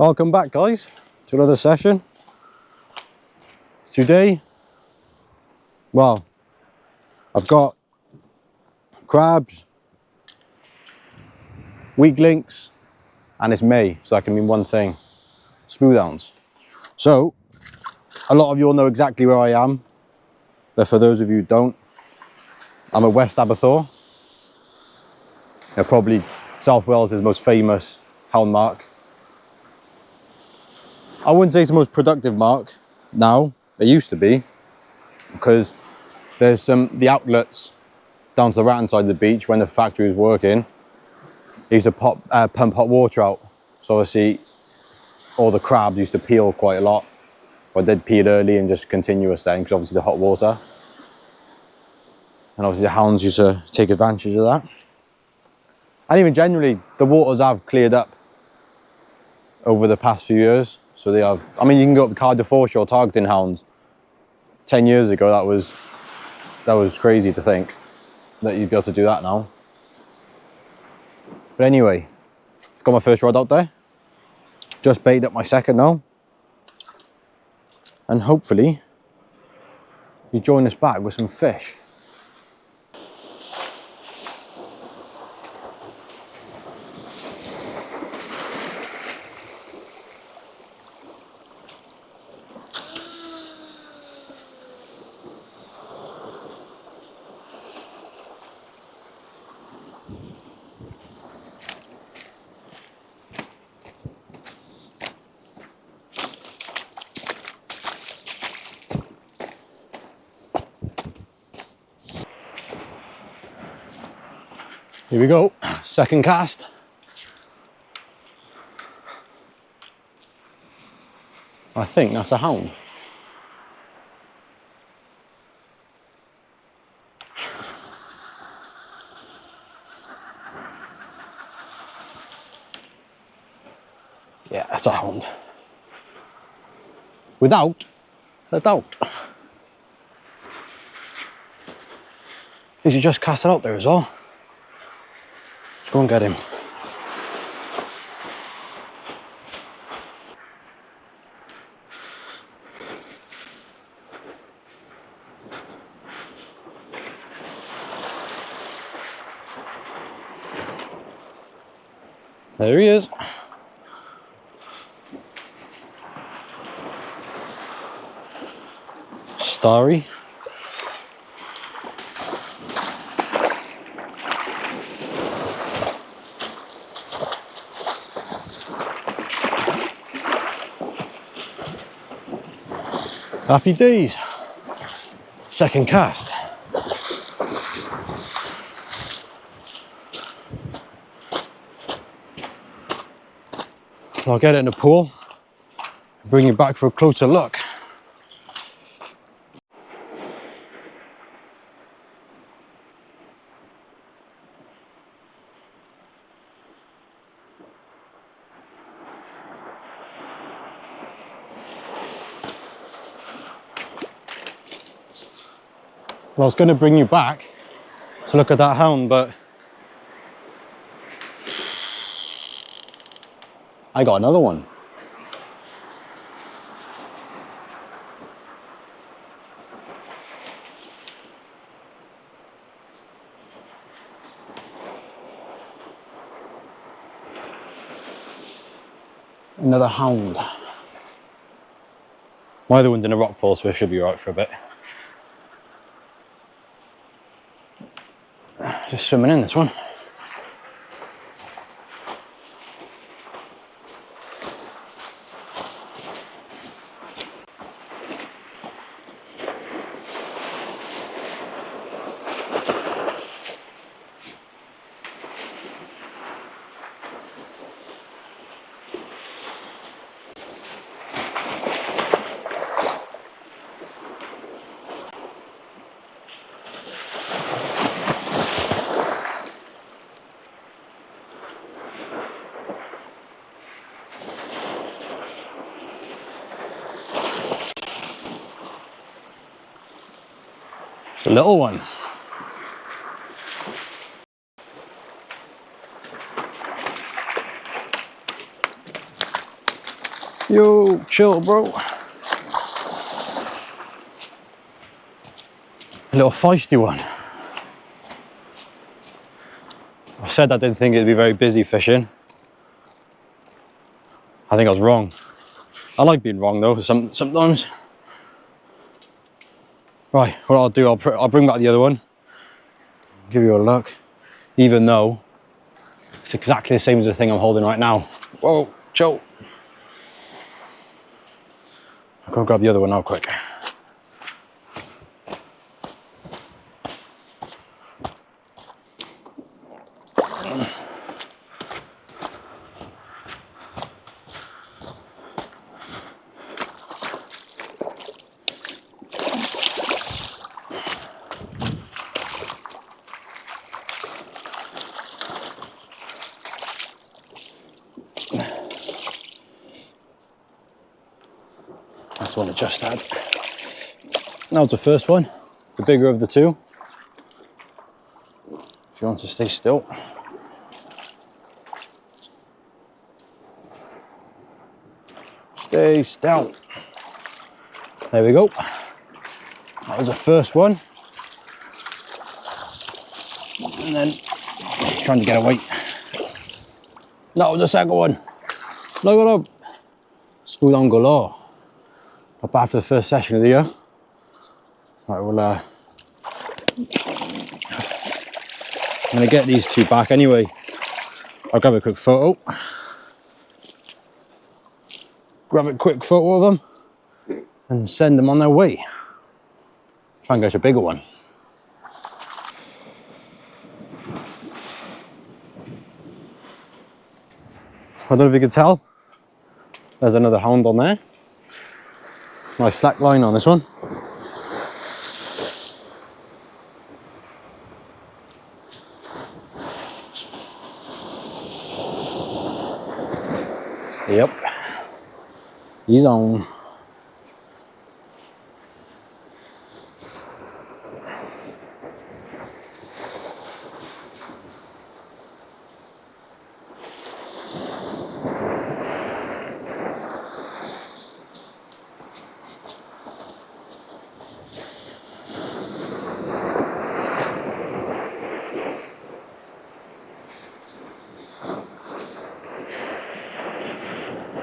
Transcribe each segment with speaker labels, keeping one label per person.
Speaker 1: Welcome back, guys, to another session. Today, well, I've got crabs, weak links, and it's May, so that can mean one thing: smooth hounds. So a lot of you all know exactly where I am, but for those of you who don't, I'm at West Aberthaw. Probably South Wales' most famous hound mark. I wouldn't say it's the most productive mark now. It used to be, because there's the outlets down to the right-hand side of the beach. When the factory was working, they used to pump hot water out. So obviously all the crabs used to peel quite a lot, but they'd peel early and just continuous then, because obviously the hot water. And obviously the hounds used to take advantage of that. And even generally, the waters have cleared up over the past few years. So they have, I mean, you can go up the Cardiff foreshore targeting hounds. 10 years ago, that was crazy to think that you'd be able to do that now. But anyway, I've got my first rod out there. Just baited up my second now. And hopefully, you join us back with some fish. Here we go, second cast. I think that's a hound. Yeah, that's a hound. Without a doubt. Because you just cast it out there as well. Let's go and get him. There he is. Starry. Happy days. Second cast. I'll get it in the pool, bring you back for a closer look. Well, I was going to bring you back to look at that hound, but I got another one. Another hound. My other one's in a rock pool, so it should be right for a bit. Just swimming in, this one. It's a little one. Yo, chill, bro. A little feisty one. I said I didn't think it'd be very busy fishing. I think I was wrong. I like being wrong though, sometimes. Right, what I'll do, I'll bring back the other one. Give you a look. Even though it's exactly the same as the thing I'm holding right now. Whoa, chill. I'll go grab the other one now quick. That's the one I just had. Now it's the first one, the bigger of the two. If you want to stay still. Stay still. There we go. That was the first one. And then trying to get away. That was the second one. Look it up. Smooth on galore. Not bad for the first session of the year. Right, well, I'm going to get these two back anyway. I'll grab a quick photo. Grab a quick photo of them and send them on their way. Try and get a bigger one. I don't know if you can tell, there's another hound on there. Nice slack line on this one. Yep, he's on.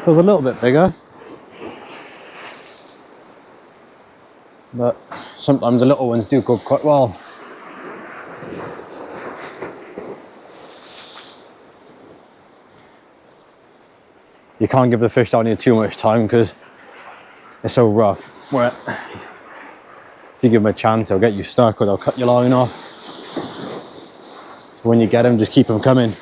Speaker 1: It was a little bit bigger, but sometimes the little ones do go quite well. You can't give the fish down here too much time because it's so rough. Where if you give them a chance, they'll get you stuck or they'll cut your line off. So when you get them, just keep them coming.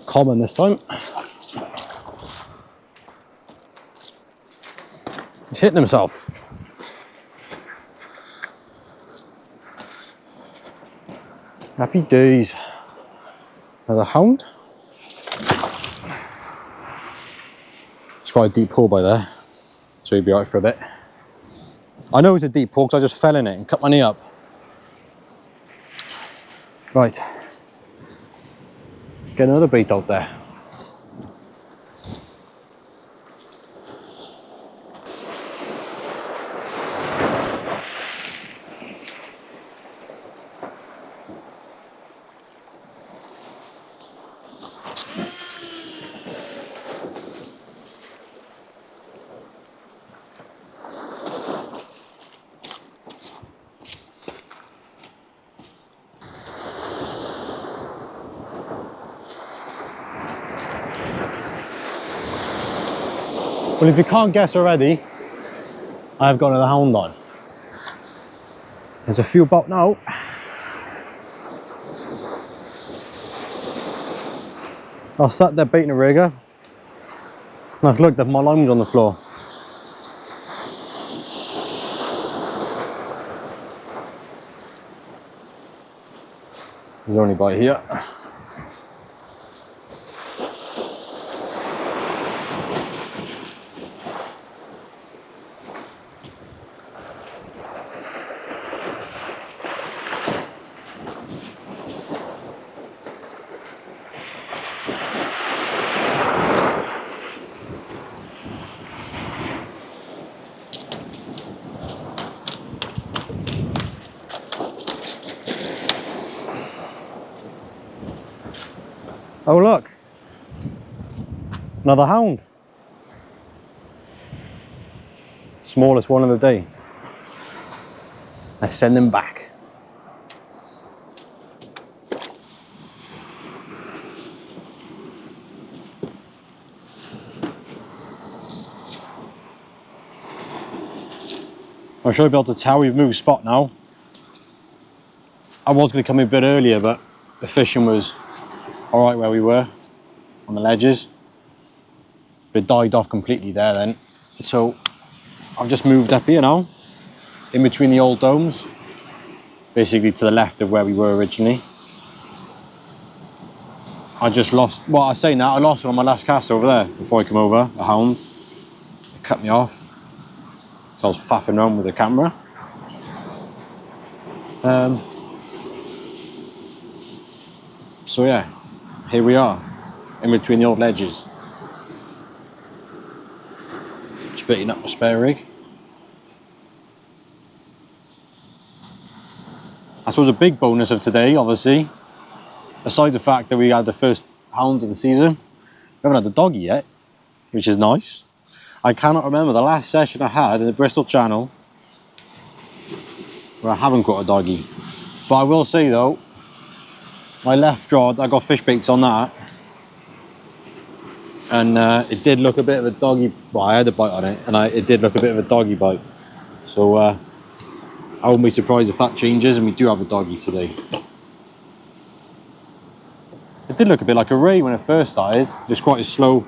Speaker 1: Common this time. He's hitting himself. Happy days. Another hound. It's quite a deep pool by there, so he'll be alright for a bit. I know it's a deep pool because I just fell in it and cut my knee up. Right. Let's get another bait out there. Well, if you can't guess already, I've got another hound on. There's a few about now. I sat there baiting a rigger, and I've looked at my line's on the floor. There's only by here. Oh look, another hound. Smallest one of the day. Let's send him back. I should be able to tell we've moved spot now. I was going to come in a bit earlier, but the fishing was all right where we were on the ledges. It died off completely there then. So I've just moved up here now, in between the old domes, basically to the left of where we were originally. I just lost, well, I say now, I lost one on my last cast over there before I come over, a hound. It cut me off. So I was faffing around with the camera. So yeah, here we are, in between the old ledges. Just beating up my spare rig. I suppose a big bonus of today, obviously, aside the fact that we had the first hounds of the season, we haven't had the doggy yet, which is nice. I cannot remember the last session I had in the Bristol Channel where I haven't got a doggy. But I will say though, my left rod, I got fish baits on that, and it did look a bit of a doggy. Well, I had a bite on it, and it did look a bit of a doggy bite. So I wouldn't be surprised if that changes and we do have a doggy today. It did look a bit like a ray when it first started. It was quite a slow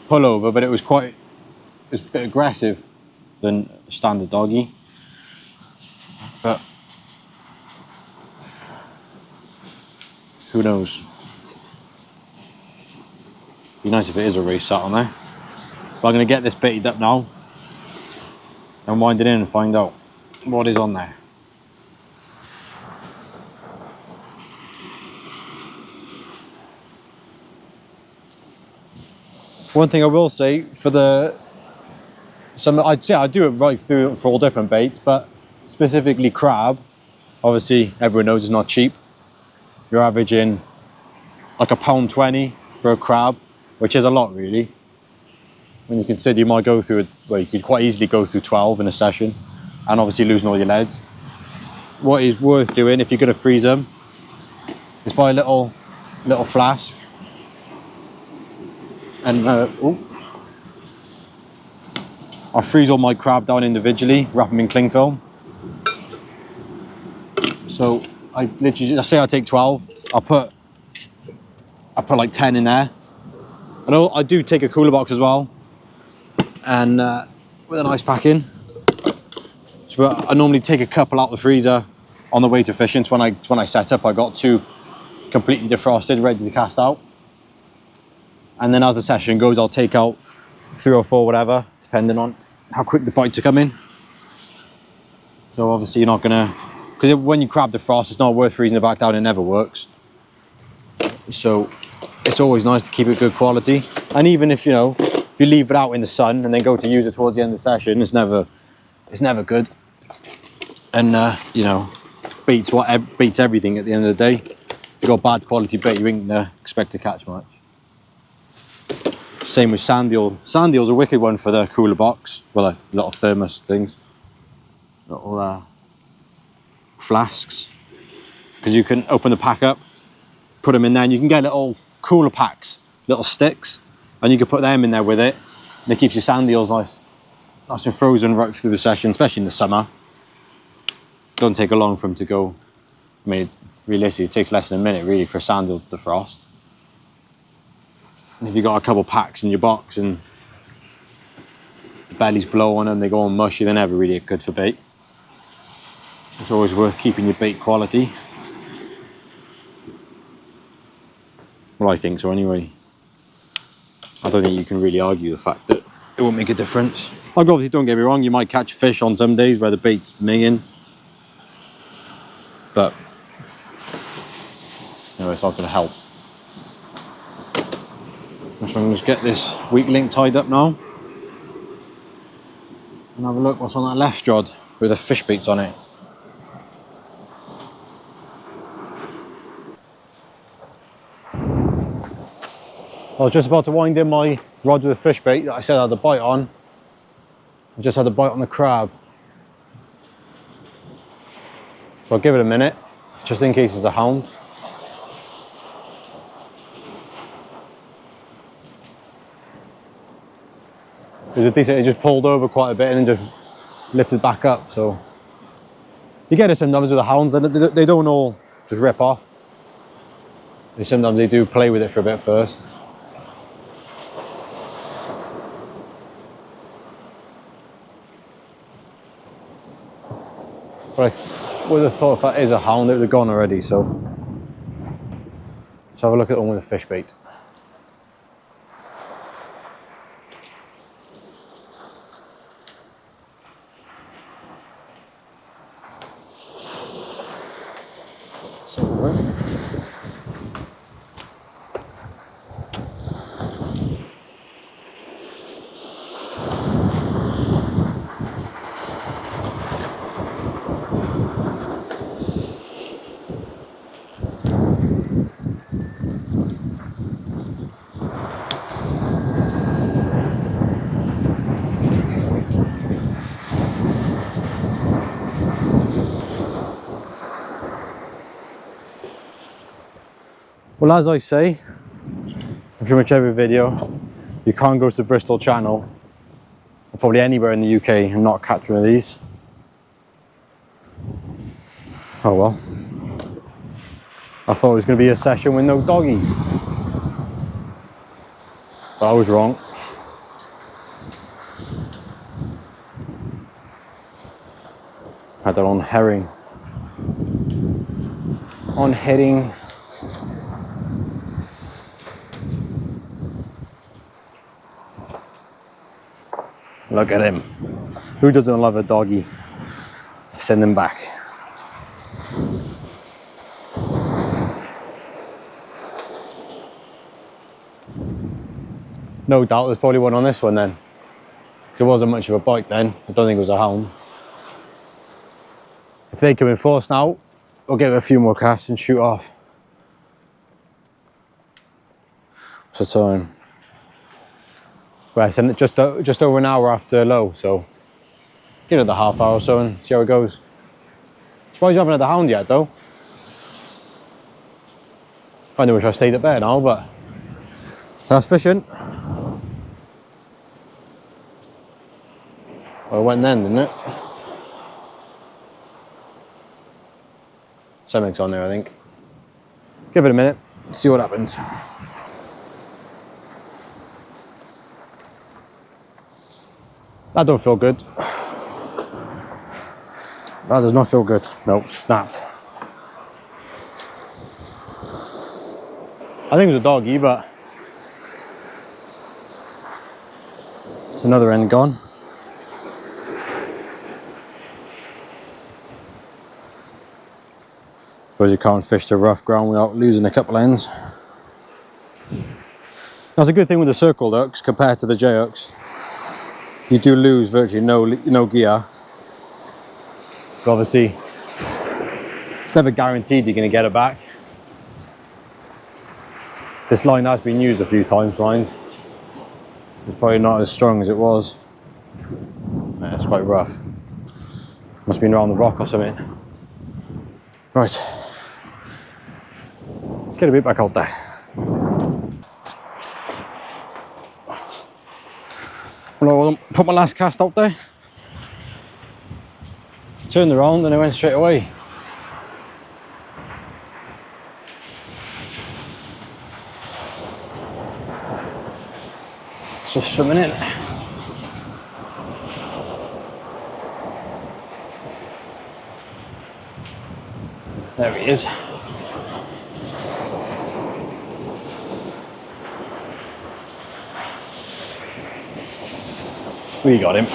Speaker 1: pullover, but it was a bit aggressive than a standard doggy. But who knows? Be nice if it is a ray sat on there. But I'm going to get this baited up now and wind it in and find out what is on there. One thing I will say I'd say I do it right through for all different baits, but specifically crab, obviously everyone knows it's not cheap. You're averaging like £1.20 for a crab, which is a lot really. When you consider you might go through, well, you could quite easily go through 12 in a session, and obviously losing all your leads. What is worth doing if you're going to freeze them is buy a little flask. And I freeze all my crab down individually, wrap them in cling film. So I literally, let's say I take 12, I put like 10 in there. And I do take a cooler box as well, and with an ice pack in. So I normally take a couple out the freezer on the way to fishing. So when I set up, I got 2 completely defrosted, ready to cast out. And then as the session goes, I'll take out 3 or 4, whatever, depending on how quick the bites are coming. So obviously you're not gonna, because when you crab defrost, it's not worth freezing it back down, it never works. So it's always nice to keep it good quality. And even if, if you leave it out in the sun and then go to use it towards the end of the session, it's never good. And beats everything at the end of the day. If you've got bad quality bait, you ain't gonna expect to catch much. Same with sand eel. Sand eel's a wicked one for the cooler box. Well, a lot of thermos things, little flasks, because you can open the pack up, put them in there, and you can get little cooler packs, little sticks, and you can put them in there with it, and it keeps your sand eels nice and frozen right through the session, especially in the summer. Don't take long for them to go. I mean, realistically, it takes less than a minute really for a sand eel to defrost. And if you've got a couple packs in your box and the belly's blowing and they go all mushy, they're never really good for bait. It's always worth keeping your bait quality. Well, I think so anyway. I don't think you can really argue the fact that it won't make a difference. Like, obviously, don't get me wrong, you might catch fish on some days where the bait's minging, but it's not going to help. So I'm going to get this weak link tied up now and have a look what's on that left rod with the fish baits on it. I was just about to wind in my rod with a fish bait that I said I had a bite on. I just had a bite on the crab. So I'll give it a minute, just in case it's a hound. It was a decent, it just pulled over quite a bit and then just lifted back up. So you get it sometimes with the hounds, and they don't all just rip off. Sometimes they do play with it for a bit first. But I would have thought if that is a hound, it would have gone already. So let's have a look at the one with the fish bait. Well, as I say in pretty much every video, you can't go to the Bristol Channel or probably anywhere in the UK and not catch one of these. Oh well. I thought it was going to be a session with no doggies, but I was wrong. Had that on herring. On herring. Look at him. Who doesn't love a doggy? Send him back. No doubt there's probably one on this one then. It wasn't much of a bite then. I don't think it was a hound. If they come in force now, we'll give it a few more casts and shoot off. What's the time? Right, so just over an hour after low, so give it the half hour or so and see how it goes. Surprised you haven't had the hound yet though. I wish I stayed up there now, but that's fishing. Well, it went then, didn't it? Something's on there, I think. Give it a minute, see what happens. That don't feel good. That does not feel good. Nope, snapped. I think it was a doggy, but it's another end gone. Suppose you can't fish the rough ground without losing a couple ends. That's a good thing with the circled hooks compared to the J hooks. You do lose virtually no gear. But obviously, it's never guaranteed you're going to get it back. This line has been used a few times, mind. It's probably not as strong as it was. Yeah, it's quite rough. Must have been around the rock or something. Right. Let's get a bit back out there. Well, I'll put my last cast out there. Turned around and it went straight away. Just swimming in. There he is. We got him.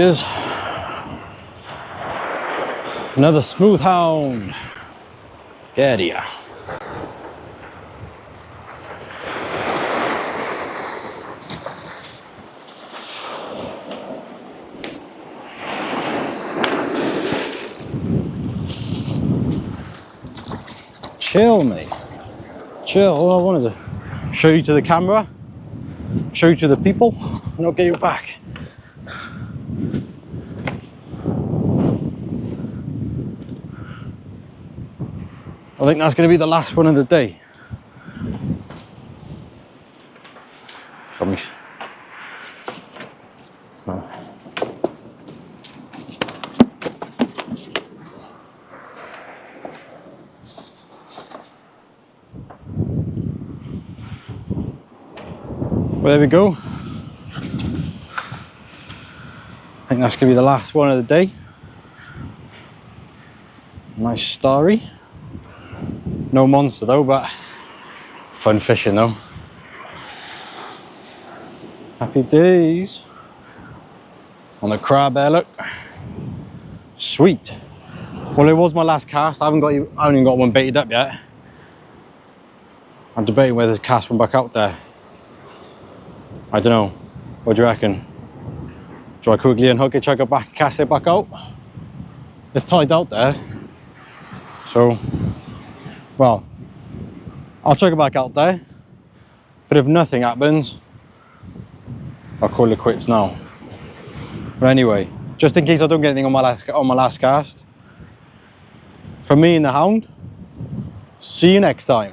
Speaker 1: is. Another smooth hound. Get here. Chill, mate. Chill. All I wanted to show you to the camera, show you to the people, and I'll get you back. I think that's going to be the last one of the day. Promise. Oh. Well, there we go. I think that's going to be the last one of the day. Nice starry. No monster though, but fun fishing though. Happy days. On the crab there, look. Sweet. Well, it was my last cast. I haven't even got one baited up yet. I'm debating whether to cast one back out there. I don't know. What do you reckon? Do I quickly unhook it, chuck it back, cast it back out? It's tied out there. So, well, I'll chuck it back out there. But if nothing happens, I'll call it quits now. But anyway, just in case I don't get anything on my last cast, from me and the Hound, see you next time.